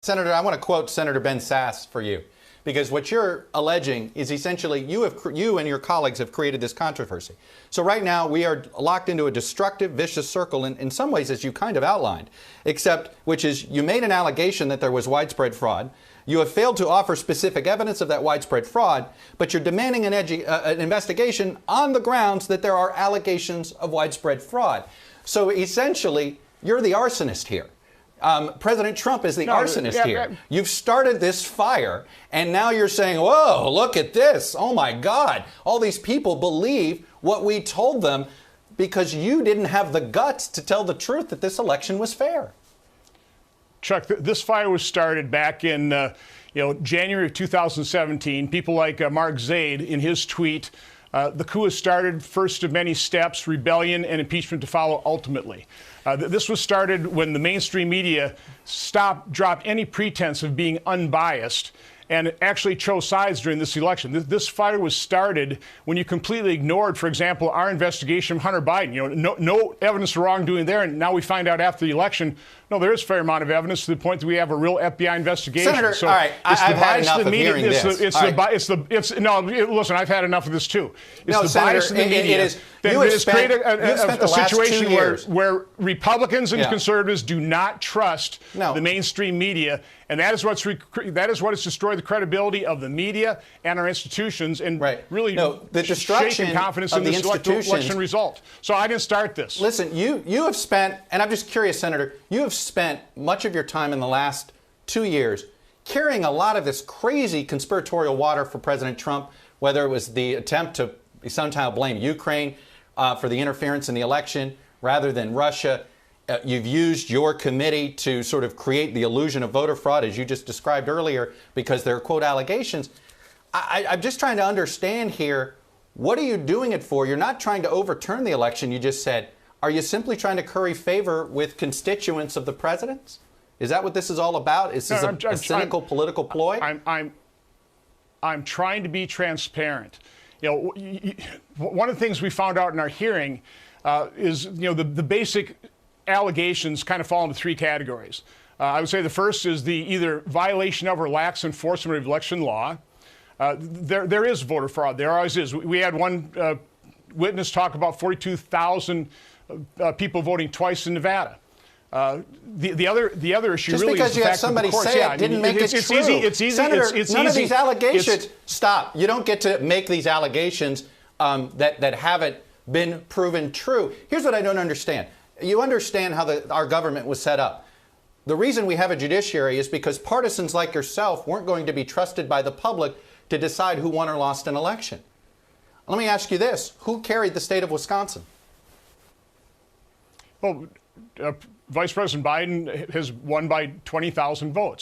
Senator, I want to quote Senator Ben Sasse for you, because what you're alleging is essentially you and your colleagues have created this controversy. So right now we are locked into a destructive, vicious circle in some ways, as you kind of outlined, which is you made an allegation that there was widespread fraud. You have failed to offer specific evidence of that widespread fraud, but you're demanding an investigation on the grounds that there are allegations of widespread fraud. So essentially, you're the arsonist here. President Trump is the arsonist here. You've started this fire, and now you're saying, whoa, look at this. Oh, my God. All these people believe what we told them because you didn't have the guts to tell the truth that this election was fair. Chuck, this fire was started back in January of 2017. People like Mark Zaid, in his tweet, the coup has started, first of many steps, rebellion and impeachment to follow ultimately. This was started when the mainstream media dropped any pretense of being unbiased and actually chose sides during this election. This fire was started when you completely ignored, for example, our investigation of Hunter Biden. No evidence of wrongdoing there, and now we find out after the election, no, there is a fair amount of evidence to the point that we have a real FBI investigation. Senator, all right, I've had enough of hearing this. Listen, I've had enough of this too. No, Senator, it is. You have spent the last 2 years where Republicans and conservatives do not trust the mainstream media, and that is what has destroyed the credibility of the media and our institutions, and really the destruction shaken confidence of in the this election result. So I didn't start this. Listen, you have spent, and I'm just curious, Senator, you have spent much of your time in the last 2 years carrying a lot of this crazy conspiratorial water for President Trump, whether it was the attempt to somehow blame Ukraine for the interference in the election rather than Russia. You've used your committee to sort of create the illusion of voter fraud, as you just described earlier, because there are, quote, allegations. I'm just trying to understand here, what are you doing it for? You're not trying to overturn the election, you just said. Are you simply trying to curry favor with constituents of the president's? Is that what this is all about? Is this a cynical political ploy? I'm trying to be transparent. One of the things we found out in our hearing is, the basic allegations kind of fall into three categories. I would say the first is the either violation of or lax enforcement of election law. There is voter fraud. There always is. We had one witness talk about 42,000 people voting twice in Nevada. The other issue just really because is you the have fact somebody that the courts, say it didn't make it true. It's easy. Senator, it's none of easy. these allegations. Stop. You don't get to make these allegations that haven't been proven true. Here's what I don't understand. You understand how our government was set up. The reason we have a judiciary is because partisans like yourself weren't going to be trusted by the public to decide who won or lost an election. Let me ask you this. Who carried the state of Wisconsin? Well, Vice President Biden has won by 20,000 votes.